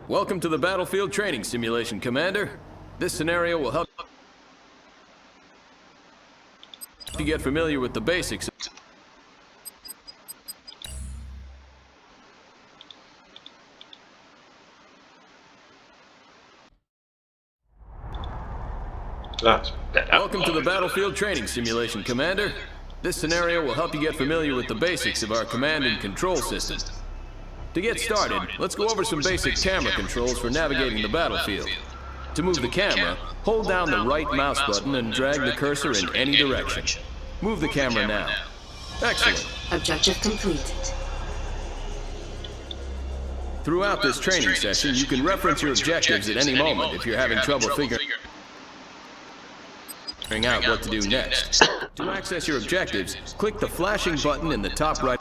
Welcome to the Battlefield Training Simulation, Commander. This scenario will help you get familiar with the basics. That's better. Welcome to the Battlefield Training Simulation, Commander. This scenario will help you get familiar with the basics of our command and control system. To get started, let's go over some basic camera controls for navigating the battlefield. To move the camera, hold down the right mouse button and drag the cursor in any direction. Move the camera now. Excellent. Objective complete. Throughout this training session, you can reference your objectives at any moment if you're having trouble figuring out what to do next. To access your objectives, click the flashing button in the top right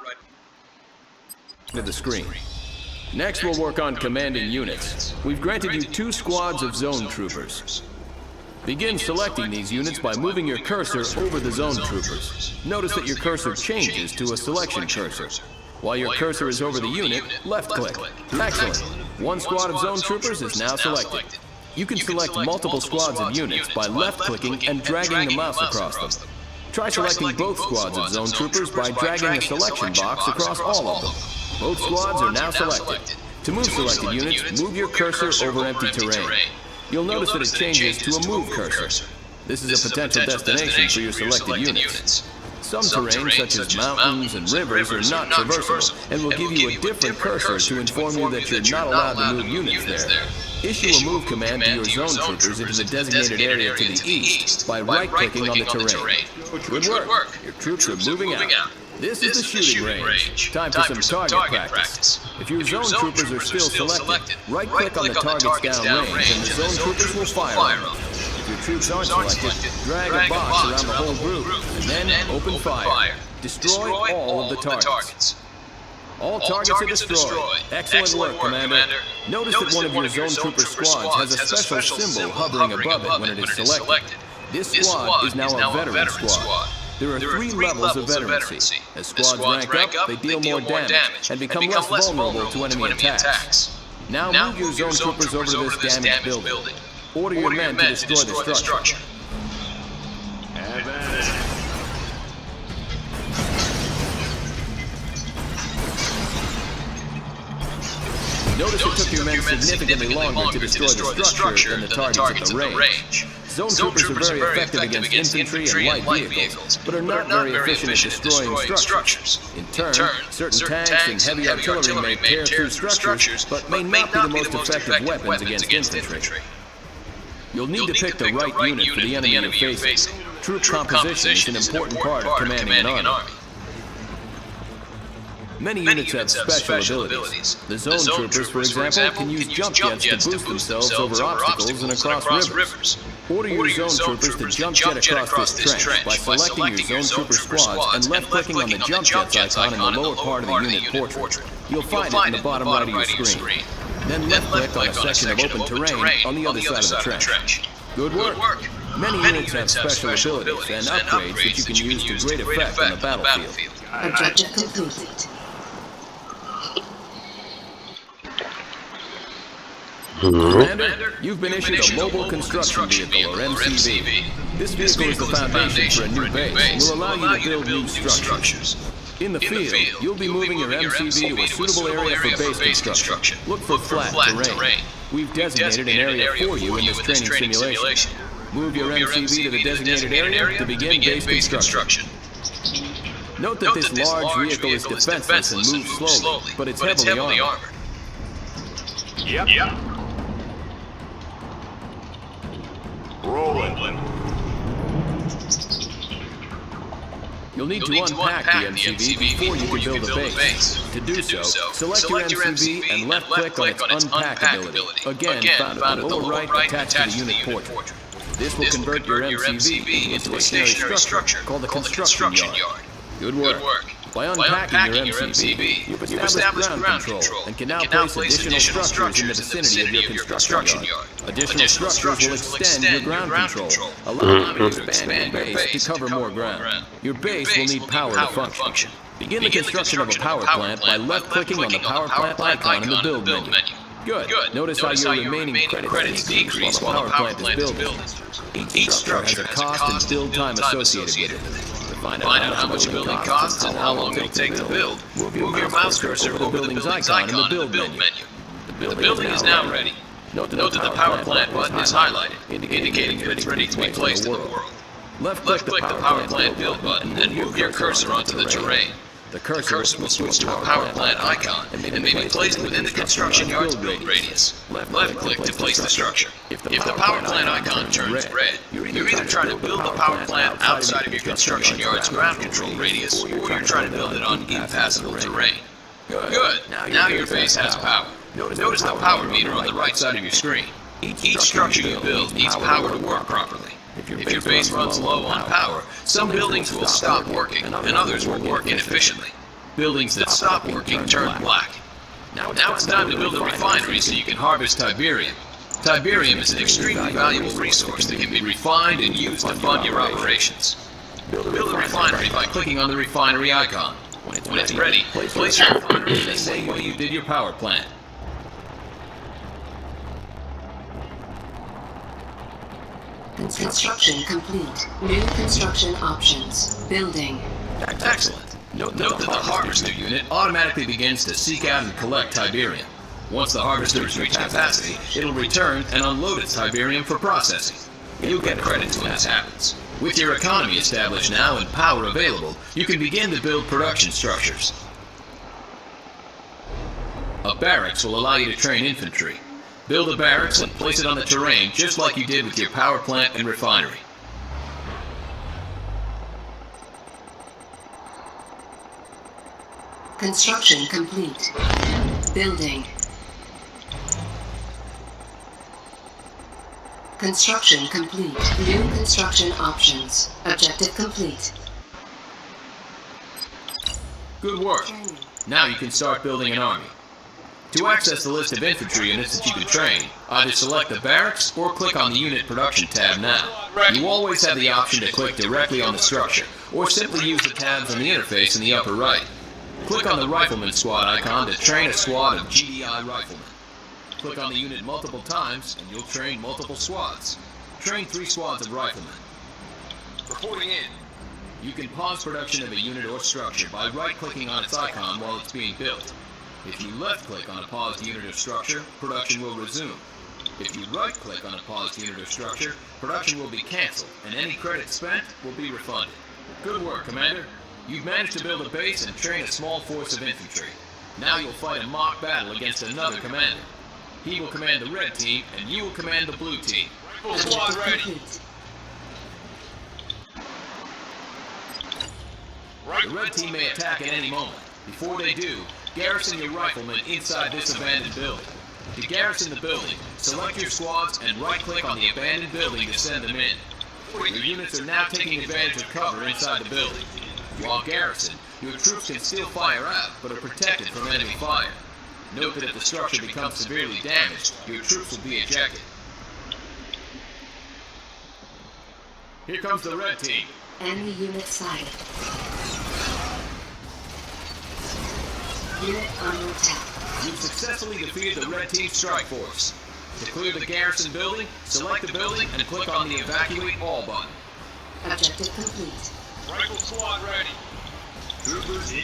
of the screen. Next, we'll work on commanding units. We've granted you 2 squads of zone troopers. Begin selecting these units by moving your cursor over the zone troopers. Notice that your cursor changes to a selection cursor. While your cursor is over the unit, left-click. Excellent. 1 squad of zone troopers is now selected. You can select multiple squads of units by left-clicking and dragging the mouse across them. Try selecting both squads of zone troopers by dragging a selection box across all of them. Both squads are now selected. To move selected units, move your cursor over empty terrain. You'll notice that it changes to a move cursor. This is a potential destination for your selected units. Some terrain, such as mountains and rivers, are not traversable and will give you a different cursor to inform you that you're not allowed to move units there. Issue a move command to your zone troopers into the designated area to the east by right-clicking on the terrain. Good work. Your troops are moving out. This is the shooting range. Time for some target practice. If your zone troopers are still selected, right-click on the targets downrange and the zone troopers will fire on them. If your troops aren't selected, drag a box around the whole group and then open fire. Destroy all of the targets. All targets are destroyed. Excellent work, Commander. Notice that one of your zone trooper squads has a special symbol hovering above it when it is selected. This squad is now a veteran squad. There are 3 levels of veterancy. As squads rank up, they deal more damage and become less vulnerable to enemy attacks. Now move your zone troopers over to this damaged building. Order your men to destroy the structure. Notice it took your men significantly longer to destroy the structure than the targets at the range. Zone troopers are very effective against infantry and light vehicles, but are not very efficient at destroying structures. In turn, certain tanks and heavy artillery may tear through structures, but may not be the most effective weapons against infantry. You'll need to pick the right unit for the enemy you're facing. Troop composition is an important part of commanding an army. Many units have special abilities. The zone troopers, for example, can use jump jets to boost themselves over obstacles and across rivers. Order your zone troopers to jump jet across this trench by selecting your zone trooper squads and left-clicking on the jump jets icon in the lower part of the unit portrait. You'll find it in the bottom right of your screen. Then left-click on a section of open terrain on the other side of the trench. Good work. Many units have special abilities and upgrades that you can use to great effect on the battlefield. Objective complete. Commander, you've been issued a Mobile Construction Vehicle, or MCV. This vehicle is the foundation for a new base and will allow you to build new structures. In the field, you'll be moving your MCV to a suitable area for base construction. Look for flat terrain. We've designated an area for you in this training simulation. Move your MCV to the designated area to begin base construction. Note that this large vehicle is defenseless and moves slowly, but it's heavily armored. Yep. Rolling. You'll need to unpack the MCV before you can build a base. To do so, select your MCV and left-click on its unpack ability. Again, found on the lower right attached to the unit portrait. This will convert your MCV into a stationary structure called a construction yard. Good work. By unpacking your MCV, you've established ground control and can now place additional structures in the vicinity of your construction yard. Additional structures will extend your ground control, allowing you to expand your base to cover more ground. Your base will need power to function. Begin the construction of a power plant by left-clicking on the power plant icon in the build menu. Good. Notice how your remaining credits decrease while the power plant is building. Each structure has a cost and build time associated with it. To find out how much a building costs and how long it'll take to build, move your mouse cursor over the building's icon in the build menu. The building is now ready. Note that the power plant button is highlighted, indicating that it's ready to be placed in the world. Left-click the power plant build button and move your cursor onto the terrain. The cursor will switch to a power plant icon and may be placed within the construction yard's build radius. Left-click to place the structure. If the power plant icon turns red, you're either trying to build the power plant outside of your construction yard's ground control radius, or you're trying to build it on impassable terrain. Good. Now your base has power. Notice the power meter on the right side of your screen. Each structure you build needs power to work properly. If your base runs low on power, some buildings will stop working, and others will work inefficiently. Buildings that stop working turn black. Now it's time to build a refinery so you can harvest Tiberium. Tiberium is an extremely valuable resource that can be refined and used to fund your operations. Build a refinery by clicking on the refinery icon. When it's ready, place your refinery in the same way you did your power plant. Construction complete. New construction options. Building. Excellent. Note that the harvester unit automatically begins to seek out and collect Tiberium. Once the harvester has reached capacity, it'll return and unload its Tiberium for processing. You'll get credits when this happens. With your economy established now and power available, you can begin to build production structures. A barracks will allow you to train infantry. Build a barracks and place it on the terrain just like you did with your power plant and refinery. Construction complete. Building. Construction complete. New construction options. Objective complete. Good work. Now you can start building an army. To access the list of infantry units that you can train, either select the barracks or click on the Unit Production tab now. You always have the option to click directly on the structure, or simply use the tabs on the interface in the upper right. Click on the Rifleman Squad icon to train a squad of GDI riflemen. Click on the unit multiple times and you'll train multiple squads. Train 3 squads of riflemen. Reporting in. You can pause production of a unit or structure by right-clicking on its icon while it's being built. If you left-click on a paused unit or structure, production will resume. If you right-click on a paused unit or structure, production will be cancelled, and any credit spent will be refunded. Good work, Commander. You've managed to build a base and train a small force of infantry. Now you'll fight a mock battle against another commander. He will command the red team, and you will command the blue team. Rifle squad ready. The red team may attack at any moment. Before they do, garrison your riflemen inside this abandoned building. To garrison the building, select your squads and right-click on the abandoned building to send them in. Your units are now taking advantage of cover inside the building. While garrisoned, your troops can still fire out, but are protected from enemy fire. Note that if the structure becomes severely damaged, your troops will be ejected. Here comes the red team. Enemy unit sighted. Unit under attack. You've successfully defeated the red team strike force. To clear the garrison building, select the building and click on the Evacuate All button. Objective complete. Rifle squad ready.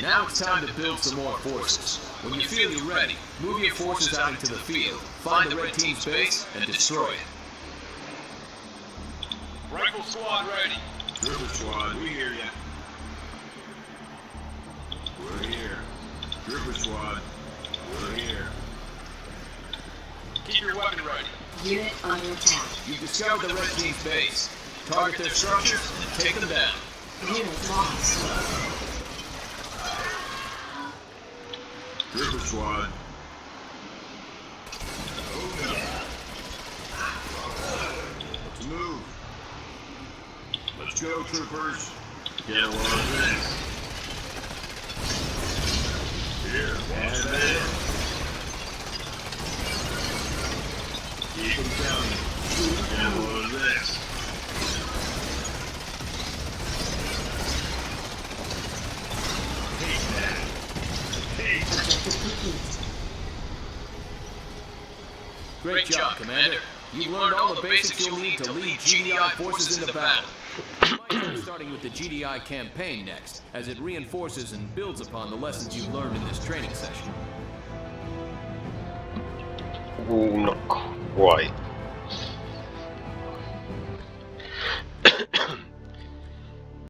Now it's time to build some more forces. When you feel you're ready, move your forces out into the field, find the red team's base, and destroy it. Rifle squad ready. Trooper squad, we hear ya. We're here. Trooper squad, we're here. Keep your weapon ready. Unit under attack. You've discovered the red team's base. Target their structures and take them down. Unit lost. Trooper squad. Let's move. Let's go, troopers. Get a load of this. Here, and there. Keep them coming. Get a load of this. Take that. Take that. Objective complete. Great job, Commander. You've learned all the basics you'll need to lead GDI forces into battle. You might try starting with the GDI campaign next, as it reinforces and builds upon the lessons you've learned in this training session. Ooh, not quite.